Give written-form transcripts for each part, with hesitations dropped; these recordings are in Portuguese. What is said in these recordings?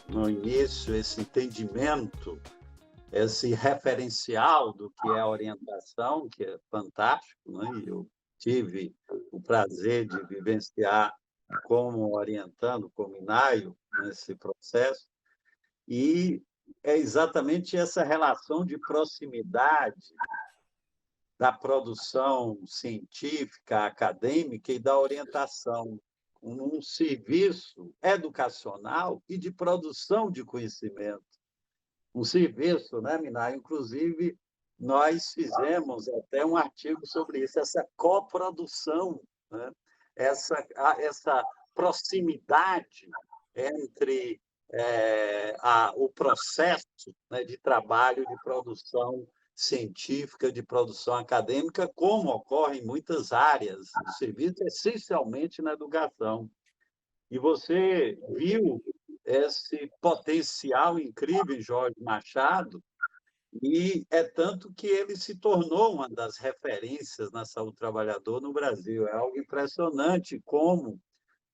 no início, esse entendimento, esse referencial do que é a orientação, que é fantástico, né? E eu tive o prazer de vivenciar como orientando, como INAIO, nesse processo, e é exatamente essa relação de proximidade da produção científica, acadêmica e da orientação, um serviço educacional e de produção de conhecimento. Um serviço, né, Miná? Inclusive, nós fizemos até um artigo sobre isso, essa coprodução, né? Essa proximidade entre o processo, né, de trabalho de produção científica, de produção acadêmica, como ocorre em muitas áreas do serviço, essencialmente na educação. E você viu esse potencial incrível em Jorge Machado, e é tanto que ele se tornou uma das referências na saúde do trabalhador no Brasil. É algo impressionante como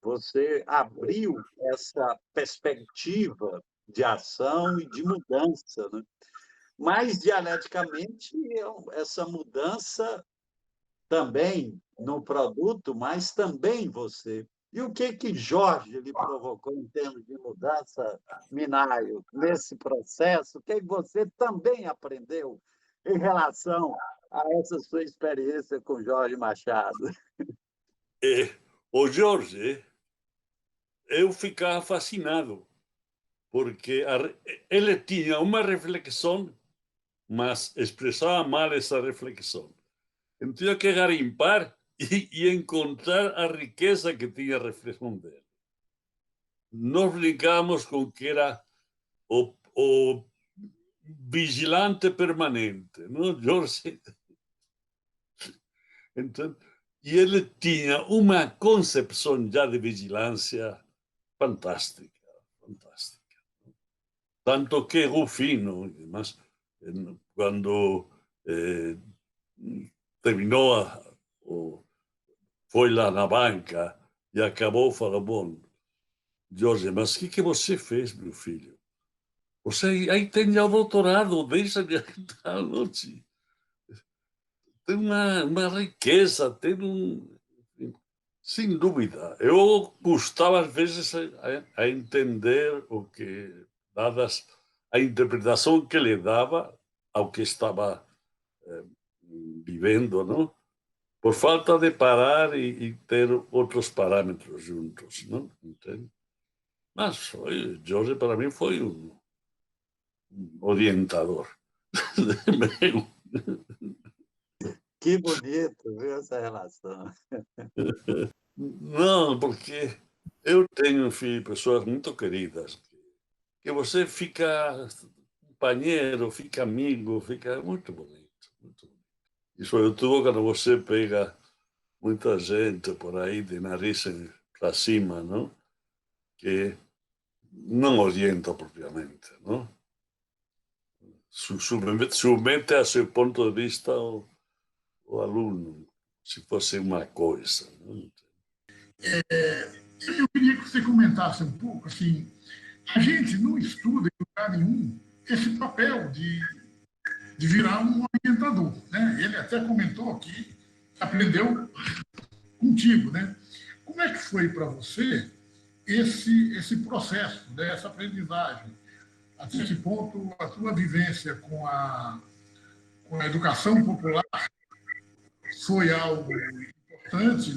você abriu essa perspectiva de ação e de mudança, né? Mas, dialeticamente, essa mudança também no produto, mas também em você. E o que que Jorge lhe provocou em termos de mudança, Minayo, nesse processo? O que você também aprendeu em relação a essa sua experiência com Jorge Machado? O Jorge, eu ficava fascinado, porque ele tinha uma reflexão, mas expressava mal essa reflexão. Eu tinha que garimpar e encontrar a riqueza que tinha a reflexão dele. Nós brincamos com que era o vigilante permanente, não, Jorge? Então, e ele tinha uma concepção já de vigilância fantástica, fantástica. Tanto que Rufino, mas quando terminou, foi lá na banca e acabou, falou, bom, Jorge, mas o que você fez, meu filho? Você aí tem já o doutorado, deixa de acreditar, não? Tem uma riqueza, tem um... Sem dúvida. Eu gostava, às vezes, a entender o que, dadas a interpretação que ele dava ao que estava vivendo, não? Por falta de parar e ter outros parâmetros juntos, não? Entende? Mas foi, Jorge, para mim, foi um orientador meu. Que bonito, viu, essa relação. Não, porque eu tenho, filho, pessoas muito queridas, que você fica companheiro, fica amigo, fica muito bonito, muito bonito. E sobretudo quando você pega muita gente por aí de nariz para cima, não? Que não orienta propriamente, não? Submete a seu ponto de vista o aluno, se fosse uma coisa. Não? Eu queria que você comentasse um pouco, assim, a gente não estuda em lugar nenhum esse papel de virar um orientador, né? Ele até comentou que aprendeu contigo, né? Como é que foi para você esse processo, né? Essa aprendizagem? Até que ponto a tua vivência com a educação popular foi algo importante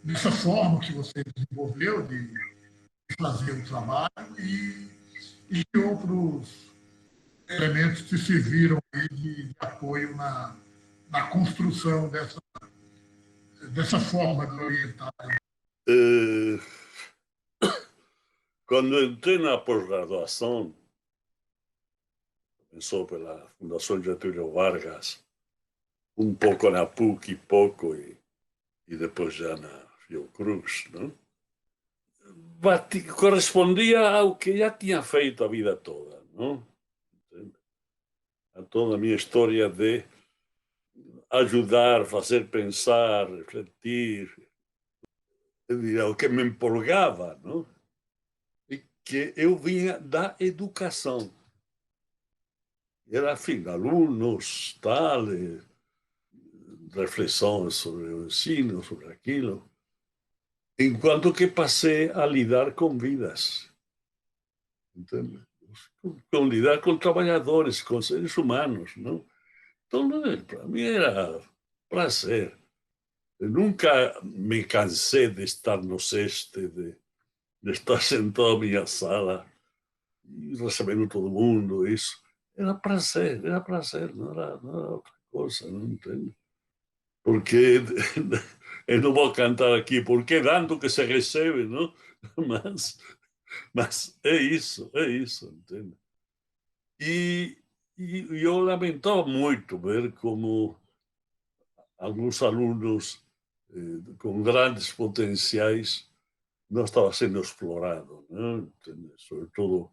nessa forma que você desenvolveu de fazer o trabalho e que outros elementos te serviram aí de apoio na construção dessa forma de orientar. Eh, Quando entrei na pós-graduação, começou pela Fundação Getúlio Vargas, um pouco na PUC, pouco, e depois já na Fiocruz, não? Correspondia ao que já tinha feito a vida toda, não? A toda a minha história de ajudar, fazer pensar, refletir, o que me empolgava, não? que eu vinha da educação. Era, enfim, alunos, tal, reflexões sobre o ensino, sobre aquilo, enquanto que passei a lidar com vidas, entende? Com lidar com trabalhadores, com seres humanos, não? Então, para mim era prazer. Eu nunca me cansei de estar no SESC, de estar sentado na minha sala e recebendo todo mundo, isso. Era prazer, não era outra coisa, não entendo. Porque eu não vou cantar aqui, porque dando que se recebe, não? Mas é isso, entende? E, e eu lamentava muito ver como alguns alunos com grandes potenciais não estavam sendo explorados, né? Sobretudo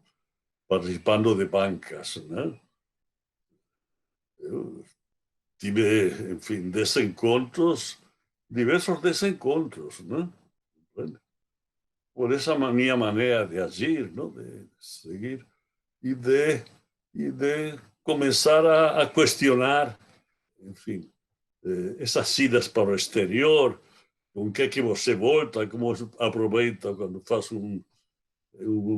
participando de bancas. Né? Eu tive, enfim, desencontros, diversos desencontros, né? Por essa minha maneira de agir, não? De seguir, e de começar a questionar, enfim, essas idas para o exterior, com o que é que você volta, como aproveita quando faz um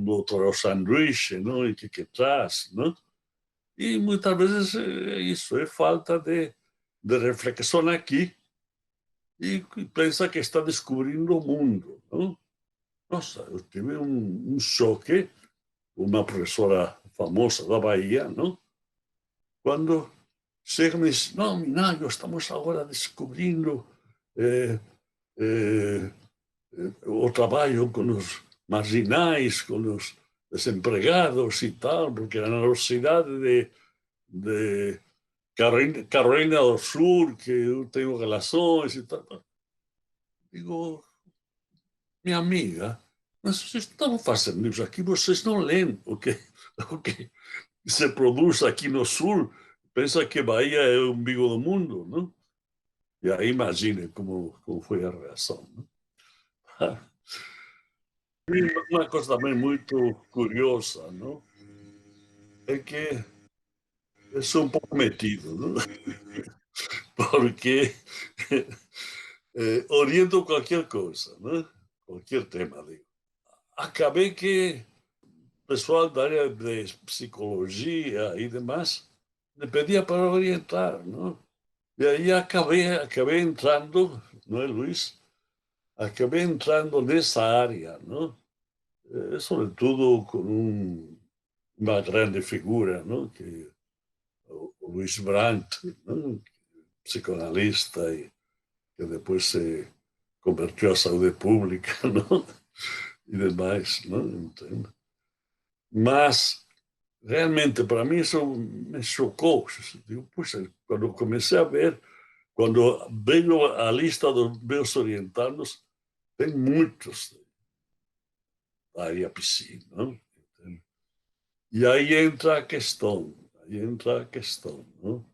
outro sanduíche, não? E o que traz, não? E muitas vezes isso é falta de reflexão aqui e pensa que está descobrindo o mundo, não? Nossa, eu tive um choque, uma professora famosa da Bahia, não? Quando chega e me diz, não, Minayo, estamos agora descobrindo o trabalho com os marginais, com os desempregados e tal, porque na Universidade de Carolina do Sul, que eu tenho relações e tal. Digo, minha amiga, mas vocês estão fazendo isso aqui, vocês não leem o que se produz aqui no Sul, pensa que Bahia é o umbigo do mundo, não? E aí imagine como foi a reação. Não? Uma coisa também muito curiosa, não? É que eu sou um pouco metido, não? Porque oriento qualquer coisa, não? Qualquer tema, digo. Acabei que o pessoal da área de psicologia e demais me pedia para orientar, não? E aí acabei entrando, não é, Luís? Acabei entrando nessa área, não? Sobretudo com uma grande figura, não? Que o Luís Brandt, não? Psicanalista e que depois se convertiu à saúde pública, não? E demais, não? Entendo. Mas realmente para mim isso me chocou. Digo, puxa, quando comecei a ver, quando veio a lista dos meus orientados, tem muitos da área psi, não? E aí entra a questão, não?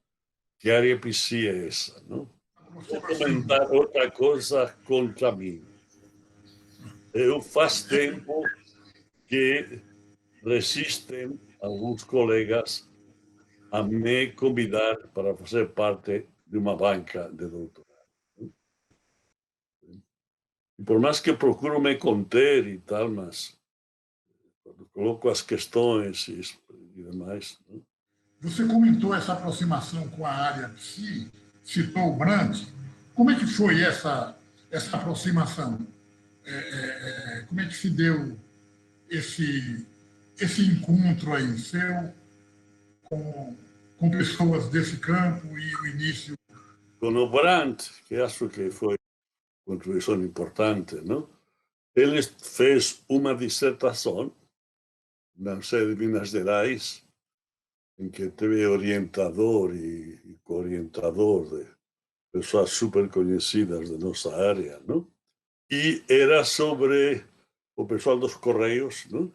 Que área psi é essa, não? Vou comentar outra coisa contra mim. Eu faz tempo que resistem alguns colegas a me convidar para fazer parte de uma banca de doutorado. E por mais que procuro me conter e tal, mas quando coloco as questões e demais. Não? Você comentou essa aproximação com a área psi, citou o Brandt. Como é que foi essa aproximação? Como é que se deu esse encontro aí seu com, com pessoas desse campo e o início? Com o Brandt, que acho que foi uma contribuição importante, não? Ele fez uma dissertação na sede de Minas Gerais, em que teve orientador e co-orientador de pessoas super conhecidas da nossa área, não? E era sobre o pessoal dos Correios, não?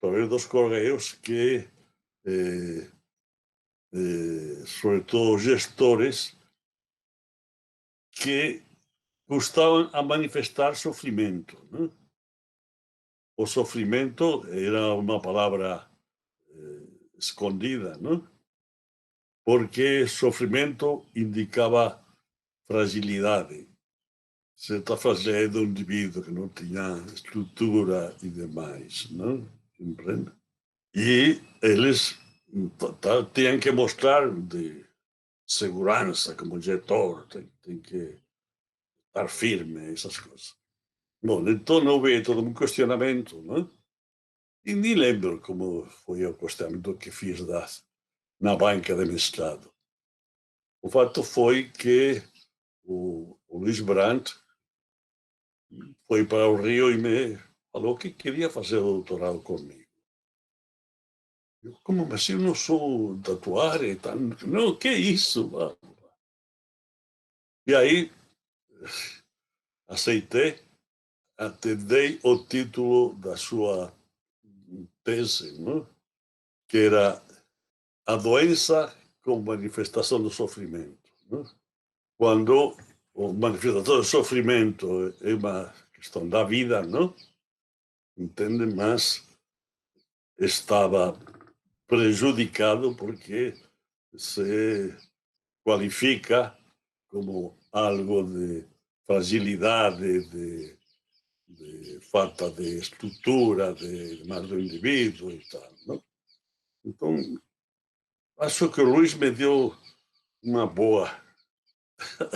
Sobre dos Correios que, sobretudo gestores, que gostavam a manifestar sofrimento, não? o sofrimento era uma palavra escondida, não? Porque sofrimento indicava fragilidade, certa fragilidade do indivíduo que não tinha estrutura e demais, não? Compreende? E eles tinham que mostrar de segurança como diretor, tem que estar firme, essas coisas. Bom, então houve todo um questionamento, não? E nem lembro como foi o questionamento que fiz na banca de mestrado. O fato foi que o Luís Brandt foi para o Rio e me falou que queria fazer o doutorado comigo. Eu, como, mas eu não sou tatuar e tal. Não, que isso? E aí aceitei, até dei o título da sua tese, não? Que era a doença como manifestação do sofrimento. Não? Quando a manifestação do sofrimento é uma questão da vida, não? Entende? Mas estava prejudicado porque se qualifica como algo de fragilidade, de falta de estrutura, de mais do indivíduo e tal. Não? Então, acho que o Luís me deu uma boa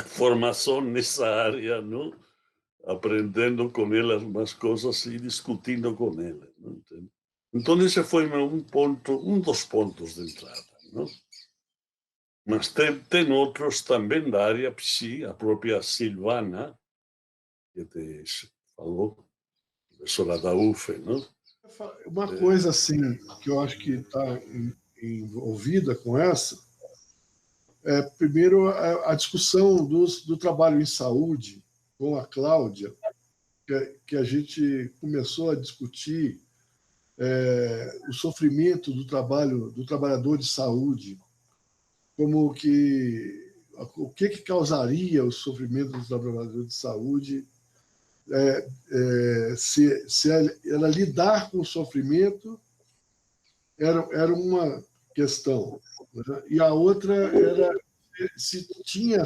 formação nessa área, não? Aprendendo com ele algumas coisas e discutindo com ele. Não? Então, esse foi um dos pontos de entrada. Não? Mas tem outros também da área psi, a própria Silvana, que te falou, professora da UF, não? Uma coisa assim que eu acho que está envolvida com essa é, primeiro, a discussão do trabalho em saúde com a Cláudia, que a gente começou a discutir o sofrimento do trabalhador de saúde, como que o que causaria o sofrimento do trabalhador de saúde, se ela lidar com o sofrimento era uma questão, né? E a outra era se tinha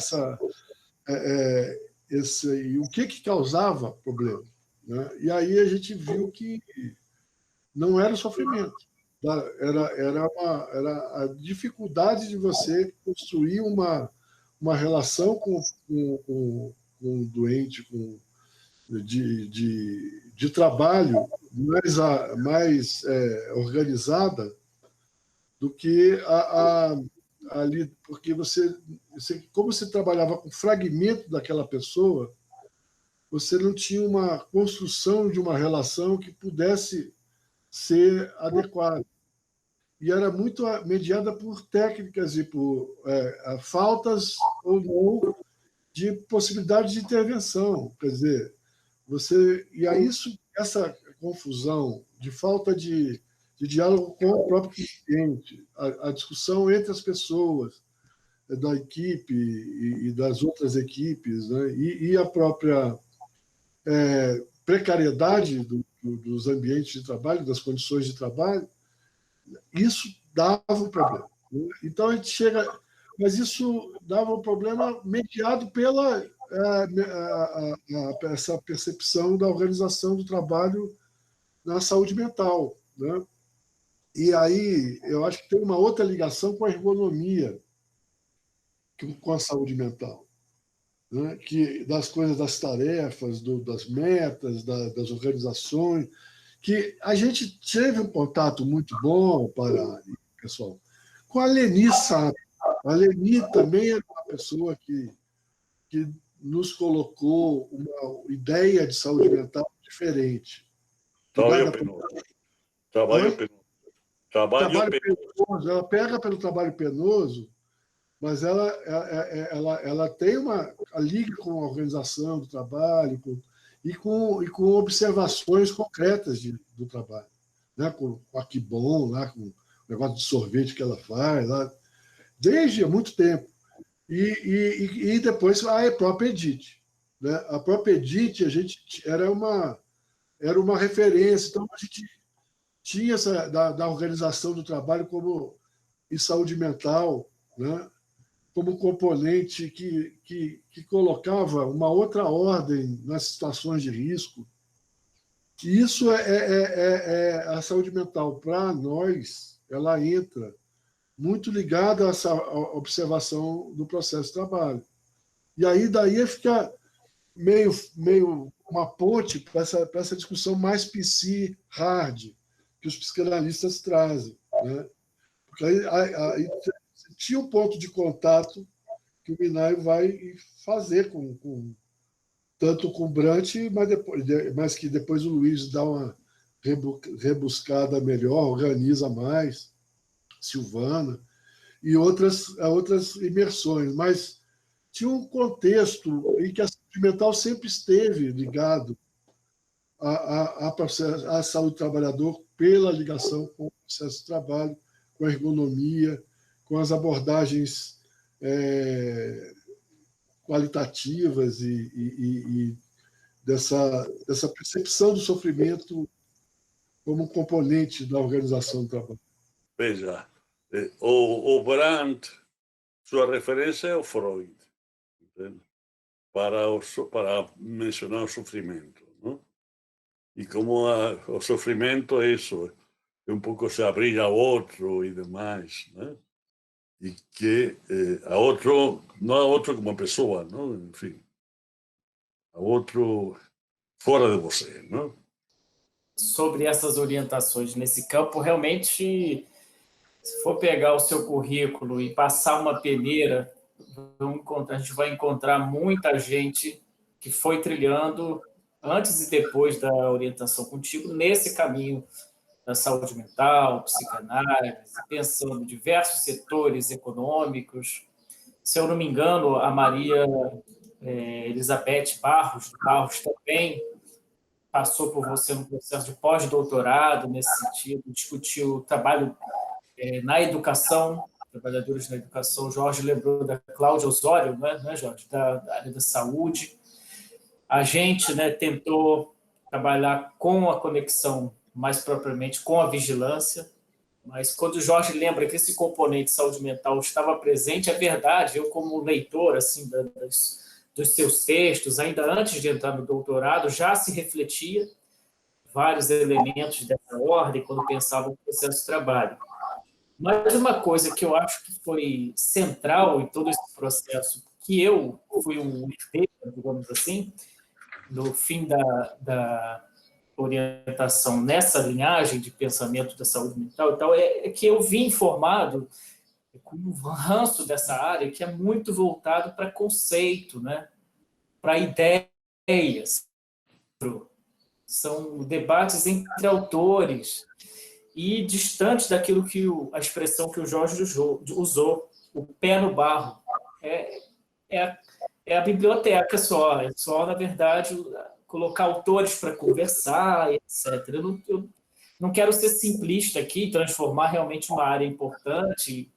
o que causava problema, né? E aí a gente viu que não era o sofrimento, era a dificuldade de você construir uma relação com o doente, de trabalho mais organizada do que ali, porque como você trabalhava com fragmento daquela pessoa, você não tinha uma construção de uma relação que pudesse ser adequada. E era muito mediada por técnicas e por faltas ou não de possibilidade de intervenção. Quer dizer, e aí essa confusão de falta de diálogo com o próprio cliente, a discussão entre as pessoas da equipe e das outras equipes, né? E a própria precariedade dos ambientes de trabalho, das condições de trabalho, isso dava um problema, né? Então a gente chega, mas isso dava um problema mediado pela essa percepção da organização do trabalho na saúde mental, né? E aí eu acho que tem uma outra ligação com a ergonomia, com a saúde mental, né? Que das coisas, das tarefas, das metas, das organizações, que a gente teve um contato muito bom, pessoal, com a Leni Sato. A Leni também é uma pessoa que nos colocou uma ideia de saúde mental diferente. Trabalho penoso. Trabalho penoso. Ela pega pelo trabalho penoso, mas ela tem a liga com a organização do trabalho e com observações concretas do trabalho, né? Com a Kibon, lá, com o negócio de sorvete que ela faz, lá, desde há muito tempo. E depois a própria Edith, né? A própria Edith, era uma era uma referência. Então, a gente tinha essa da organização do trabalho como e saúde mental, né? Como componente que colocava uma outra ordem nas situações de risco. E isso a saúde mental. Para nós, ela entra muito ligada a essa observação do processo de trabalho. E aí, daí fica meio uma ponte para essa discussão mais psi-hard que os psicanalistas trazem, né? Porque aí tinha um ponto de contato que o Minay vai fazer tanto com o Brant, mas que depois o Luiz dá uma rebuscada melhor, organiza mais, Silvana, e outras imersões. Mas tinha um contexto em que a saúde mental sempre esteve ligado à saúde do trabalhador pela ligação com o processo de trabalho, com a ergonomia, com as abordagens qualitativas e dessa percepção do sofrimento como um componente da organização do trabalho. Veja, o Brandt, sua referência é o Freud, entende? Para mencionar o sofrimento, não? E como o sofrimento é isso, é um pouco se abrir ao outro e demais, né? E que a outro, não a outro como pessoa, não? Enfim, a outro fora de você, não? Sobre essas orientações nesse campo, realmente, se for pegar o seu currículo e passar uma peneira, a gente vai encontrar muita gente que foi trilhando antes e depois da orientação contigo nesse caminho da saúde mental, psicanálise, pensando em diversos setores econômicos. Se eu não me engano, a Maria Elizabeth Barros também passou por você no processo de pós-doutorado nesse sentido, discutiu o trabalho na educação, trabalhadores na educação. O Jorge lembrou da Cláudia Osório, né, Jorge, da área da saúde. A gente, né, tentou trabalhar com a conexão, mais propriamente com a vigilância, mas quando o Jorge lembra que esse componente de saúde mental estava presente, é verdade, eu como leitor assim, dos seus textos, ainda antes de entrar no doutorado, já se refletia vários elementos dessa ordem quando pensava no processo de trabalho. Mas uma coisa que eu acho que foi central em todo esse processo, que eu fui um herdeiro, digamos assim, no fim da orientação nessa linhagem de pensamento da saúde mental e tal, é que eu vim informado com um ranço dessa área que é muito voltado para conceito, né? Para ideias. São debates entre autores e distantes daquilo que a expressão que o Jorge usou, o pé no barro. É a biblioteca só, na verdade, colocar autores para conversar, etc. Eu não quero ser simplista aqui, transformar realmente uma área importante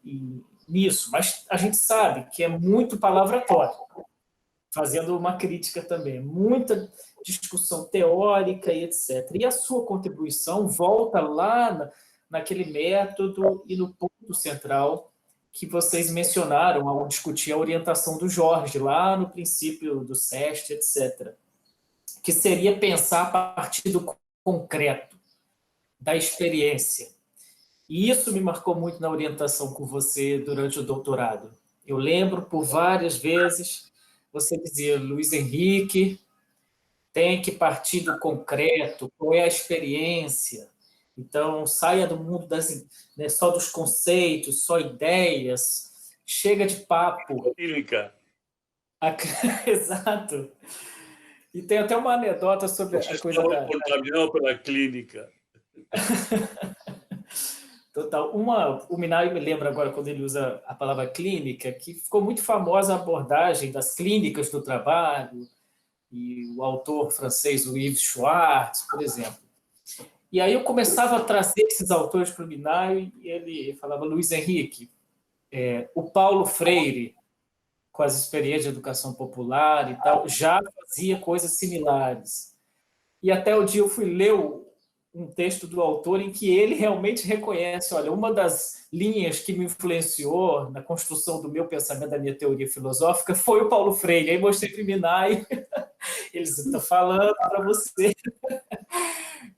nisso, mas a gente sabe que é muito palavratório, fazendo uma crítica também, muita discussão teórica e etc. E a sua contribuição volta lá naquele método e no ponto central que vocês mencionaram ao discutir a orientação do Jorge, lá no princípio do SEST, etc., que seria pensar a partir do concreto, da experiência. E isso me marcou muito na orientação com você durante o doutorado. Eu lembro, por várias vezes, você dizia, Luiz Henrique, tem que partir do concreto, qual é a experiência. Então, saia do mundo só dos conceitos, só ideias, chega de papo. Clínica. Exato. E tem até uma anedota sobre a coisa da... Contaminado pela clínica. Total. O Minay me lembra agora, quando ele usa a palavra clínica, que ficou muito famosa a abordagem das clínicas do trabalho, e o autor francês, o Yves Schwartz, por exemplo. E aí eu começava a trazer esses autores para o Minay, e ele falava, Luiz Henrique, o Paulo Freire, com as experiências de educação popular e tal, já fazia coisas similares. E até o dia eu fui ler um texto do autor em que ele realmente reconhece, olha, uma das linhas que me influenciou na construção do meu pensamento, da minha teoria filosófica, foi o Paulo Freire. Aí mostrei para o Minai, eles estão falando para você.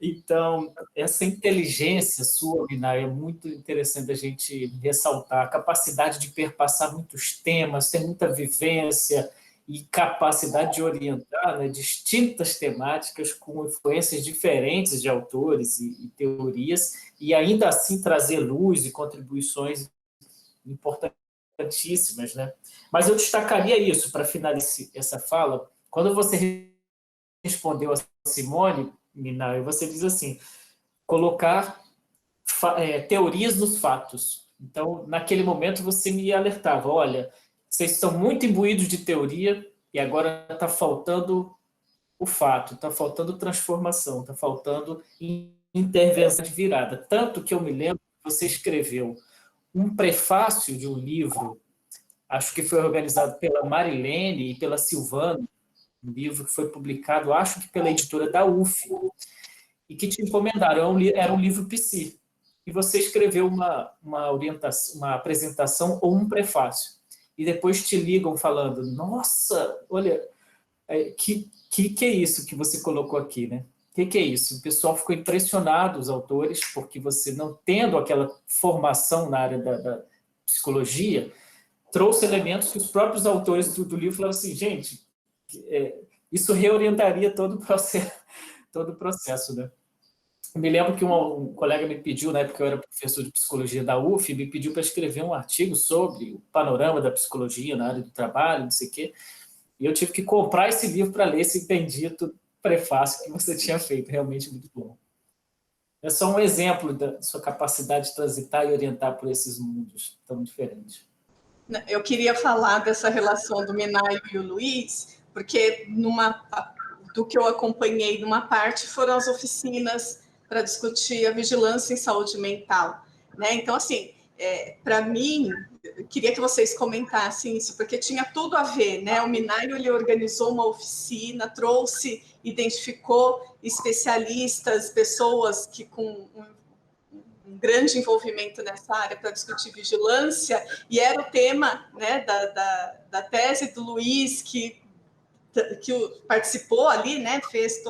Então, essa inteligência sua, Minai, é muito interessante a gente ressaltar. A capacidade de perpassar muitos temas, ter muita vivência e capacidade de orientar, né, distintas temáticas com influências diferentes de autores e teorias, e ainda assim trazer luz e contribuições importantíssimas, né? Mas eu destacaria isso, para finalizar essa fala, quando você respondeu a Simone, Minai, você diz assim, colocar teorias nos fatos. Então, naquele momento, você me alertava, olha, vocês estão muito imbuídos de teoria e agora está faltando o fato, está faltando transformação, está faltando intervenção de virada. Tanto que eu me lembro que você escreveu um prefácio de um livro, acho que foi organizado pela Marilene e pela Silvana, um livro que foi publicado, acho que pela editora da UF, e que te encomendaram, era um livro psi. E você escreveu uma orientação, uma apresentação ou um prefácio. E depois te ligam falando, nossa, olha, que é isso que você colocou aqui, né? Que é isso? O pessoal ficou impressionado, os autores, porque você, não tendo aquela formação na área da psicologia, trouxe elementos que os próprios autores do livro falaram assim, gente, isso reorientaria todo o processo, né? Eu me lembro que um colega me pediu, na época eu era professor de psicologia da UF, me pediu para escrever um artigo sobre o panorama da psicologia na área do trabalho, não sei o quê, e eu tive que comprar esse livro para ler esse bendito prefácio que você tinha feito, realmente muito bom. É só um exemplo da sua capacidade de transitar e orientar por esses mundos tão diferentes. Eu queria falar dessa relação do Minayo e o Luiz, porque do que eu acompanhei, numa parte foram as oficinas para discutir a vigilância em saúde mental, né? Então, assim, para mim, eu queria que vocês comentassem isso, porque tinha tudo a ver, né? O Minayo, ele organizou uma oficina, identificou especialistas, pessoas que com um grande envolvimento nessa área para discutir vigilância, e era o tema, né, da tese do Luiz, que participou ali, né, fez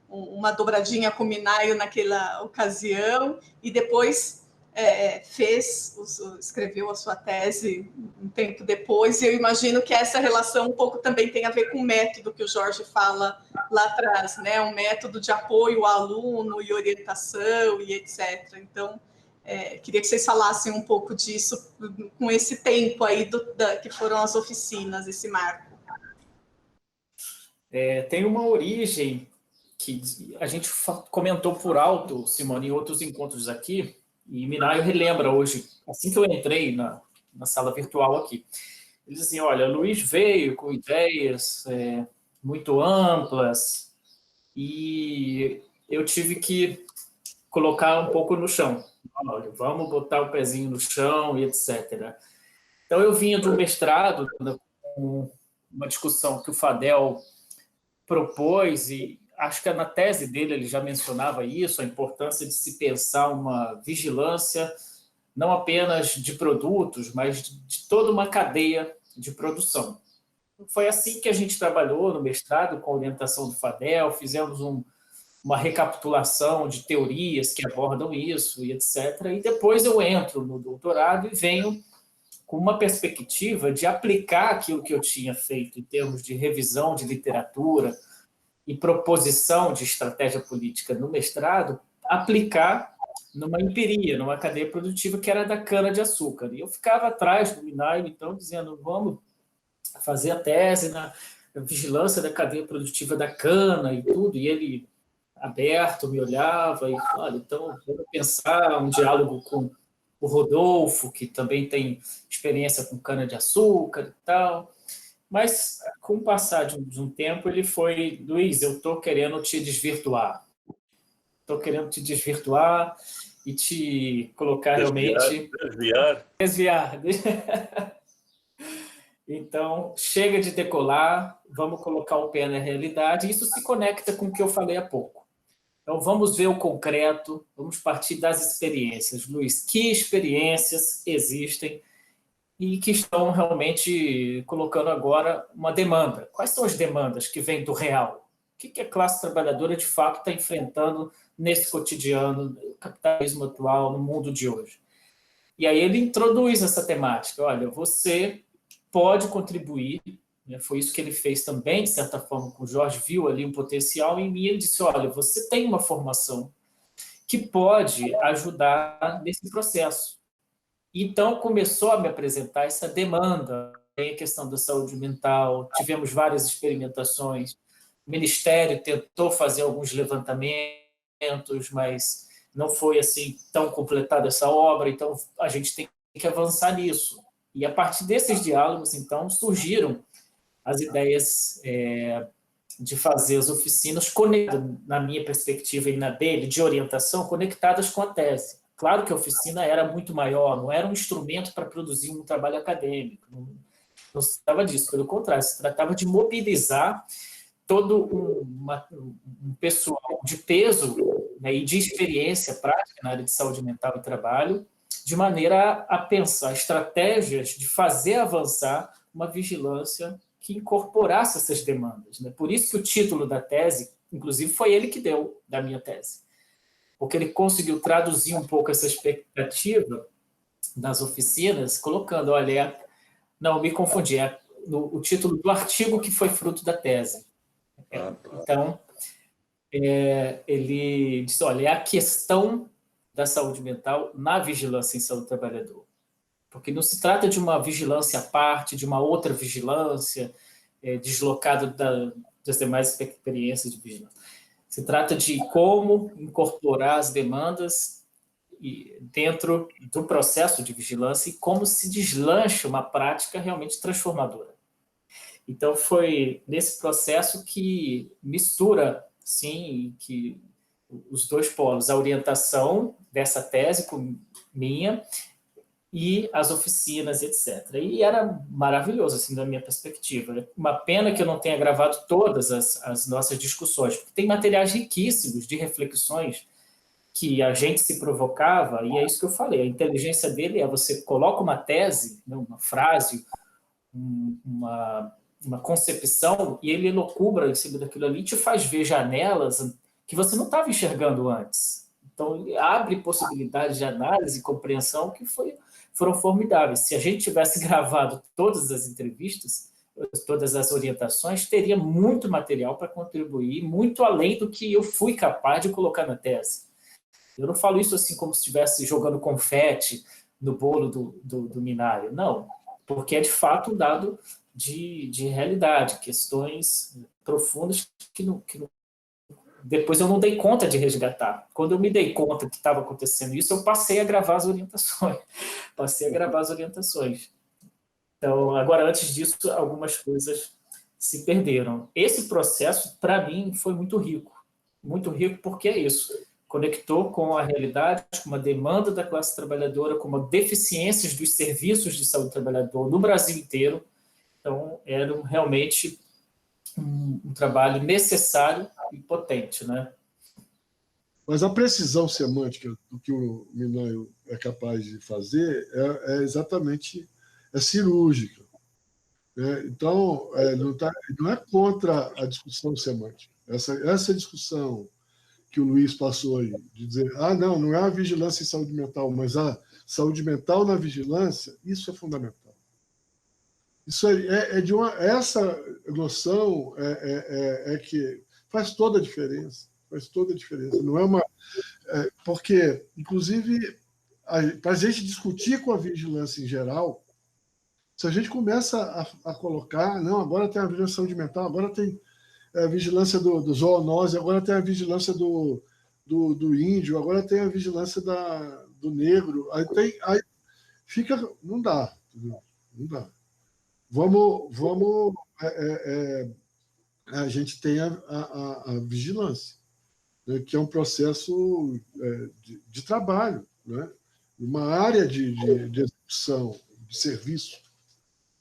uma dobradinha com o Minayo naquela ocasião, e depois escreveu a sua tese um tempo depois, e eu imagino que essa relação um pouco também tem a ver com o método que o Jorge fala lá atrás, né, um método de apoio ao aluno e orientação e etc. Então, queria que vocês falassem um pouco disso com esse tempo aí que foram as oficinas, esse marco. Tem uma origem que a gente comentou por alto, Simone, em outros encontros aqui, e Minayo relembra hoje, assim que eu entrei na sala virtual aqui. Ele dizia, assim, olha, Luiz veio com ideias muito amplas e eu tive que colocar um pouco no chão. Olha, vamos botar o pezinho no chão e etc. Então, eu vinha do mestrado, com uma discussão que o Fadel propôs, e acho que na tese dele ele já mencionava isso, a importância de se pensar uma vigilância não apenas de produtos, mas de toda uma cadeia de produção. Foi assim que a gente trabalhou no mestrado, com a orientação do Fadel, fizemos uma recapitulação de teorias que abordam isso, e etc. E depois eu entro no doutorado e venho com uma perspectiva de aplicar aquilo que eu tinha feito em termos de revisão de literatura e proposição de estratégia política no mestrado, aplicar numa empiria, numa cadeia produtiva que era da cana-de-açúcar. E eu ficava atrás do Minayo, então, dizendo, vamos fazer a tese na vigilância da cadeia produtiva da cana e tudo, e ele, aberto, me olhava e falava, olha, então, vamos pensar um diálogo com o Rodolfo, que também tem experiência com cana-de-açúcar e tal. Mas, com o passar de um tempo, ele foi, Luiz, eu estou querendo te desvirtuar. Estou querendo te desvirtuar e te colocar realmente... Desviar. Então, chega de decolar, vamos colocar o pé na realidade. Isso se conecta com o que eu falei há pouco. Então, vamos ver o concreto, vamos partir das experiências. Luiz, que experiências existem e que estão realmente colocando agora uma demanda? Quais são as demandas que vêm do real? O que a classe trabalhadora, de fato, está enfrentando nesse cotidiano, no capitalismo atual, no mundo de hoje? E aí ele introduz essa temática. Olha, você pode contribuir, né? Foi isso que ele fez também, de certa forma, com o Jorge, viu ali um potencial em mim, e ele disse, olha, você tem uma formação que pode ajudar nesse processo. Então, começou a me apresentar essa demanda, tem a questão da saúde mental, tivemos várias experimentações, o Ministério tentou fazer alguns levantamentos, mas não foi assim tão completada essa obra, então a gente tem que avançar nisso. E a partir desses diálogos, então, surgiram as ideias de fazer as oficinas, na minha perspectiva e na dele, de orientação, conectadas com a tese. Claro que a oficina era muito maior, não era um instrumento para produzir um trabalho acadêmico, não se tratava disso, pelo contrário, se tratava de mobilizar todo um pessoal de peso, né, e de experiência prática na área de saúde mental e trabalho, de maneira a pensar estratégias de fazer avançar uma vigilância que incorporasse essas demandas, né? Por isso que o título da tese, inclusive, foi ele que deu da minha tese, porque ele conseguiu traduzir um pouco essa expectativa das oficinas, colocando, olha, não, me confundi, o título do artigo que foi fruto da tese. Então, ele diz, olha, é a questão da saúde mental na vigilância em saúde do trabalhador. Porque não se trata de uma vigilância à parte, de uma outra vigilância, deslocada das demais experiências de vigilância. Se trata de como incorporar as demandas dentro do processo de vigilância e como se deslancha uma prática realmente transformadora. Então, foi nesse processo que mistura, sim, que os dois polos, a orientação dessa tese minha e as oficinas, etc. E era maravilhoso, assim, da minha perspectiva. Uma pena que eu não tenha gravado todas as nossas discussões, porque tem materiais riquíssimos de reflexões que a gente se provocava, e é isso que eu falei, a inteligência dele é você coloca uma tese, uma frase, uma concepção, e ele elocubra em cima daquilo ali, te faz ver janelas que você não estava enxergando antes. Então, ele abre possibilidades de análise e compreensão que foram formidáveis. Se a gente tivesse gravado todas as entrevistas, todas as orientações, teria muito material para contribuir, muito além do que eu fui capaz de colocar na tese. Eu não falo isso assim como se estivesse jogando confete no bolo do Minnaio, não, porque é de fato um dado de realidade, questões profundas que depois eu não dei conta de resgatar. Quando eu me dei conta que estava acontecendo isso, eu passei a gravar as orientações. Então, agora, antes disso, algumas coisas se perderam. Esse processo, para mim, foi muito rico porque é isso. Conectou com a realidade, com uma demanda da classe trabalhadora, com uma deficiências dos serviços de saúde do trabalhador no Brasil inteiro. Então, era realmente um trabalho necessário e potente, né? Mas a precisão semântica do que o Minnaio é capaz de fazer é exatamente cirúrgica, né? Então, não é contra a discussão semântica. Essa discussão que o Luiz passou aí, de dizer, não é a vigilância em saúde mental, mas a saúde mental na vigilância, isso é fundamental. Isso essa noção que faz toda a diferença. Faz toda a diferença. Não é porque, inclusive, para a gente discutir com a vigilância em geral, se a gente começa a colocar, não, agora tem a vigilância saúde mental, agora tem a vigilância do zoonose, agora tem a vigilância do índio, agora tem a vigilância do negro, aí fica, não dá, entendeu? Não dá. A gente tem a vigilância, né, que é um processo de trabalho, né, uma área de execução, de serviço.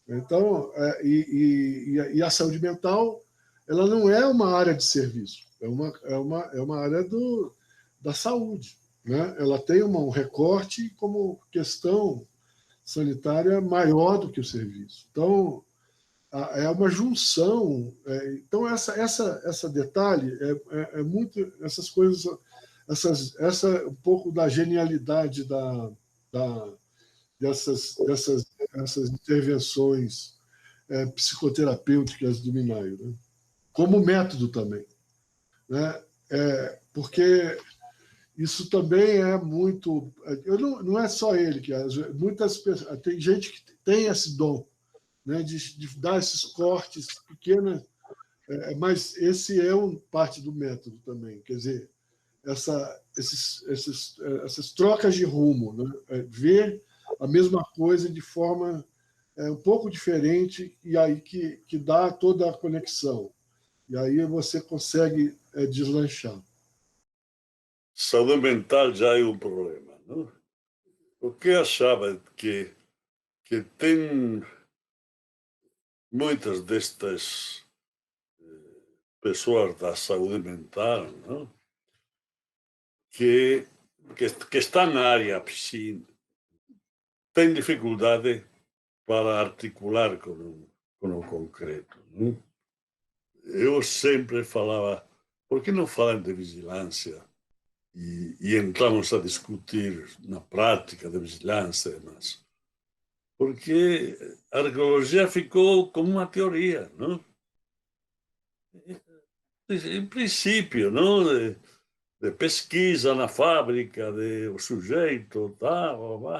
Então, e a saúde mental, ela não é uma área de serviço, é uma área da saúde, né? Ela tem um recorte como questão sanitária maior do que o serviço. Então, é uma junção. Então, essa detalhe é muito essas coisas, essa um pouco da genialidade dessas intervenções psicoterapêuticas do Minayo, né? Como método também, né? Porque isso também é muito. Não é só ele que muitas pessoas, tem gente que tem esse dom, né, de dar esses cortes pequenos, mas esse é parte do método também. Quer dizer, essas trocas de rumo, né? Ver a mesma coisa de forma um pouco diferente e aí que dá toda a conexão. E aí você consegue deslanchar. Saúde mental já é um problema, não? O que achava que tem muitas destas pessoas da saúde mental, não? Que estão na área piscina, têm dificuldade para articular com o concreto, não? Eu sempre falava, por que não falam de vigilância? E entramos a discutir na prática da vigilância, mas porque a arqueologia ficou como uma teoria, não? Em princípio, não? De pesquisa na fábrica, de o sujeito, tal,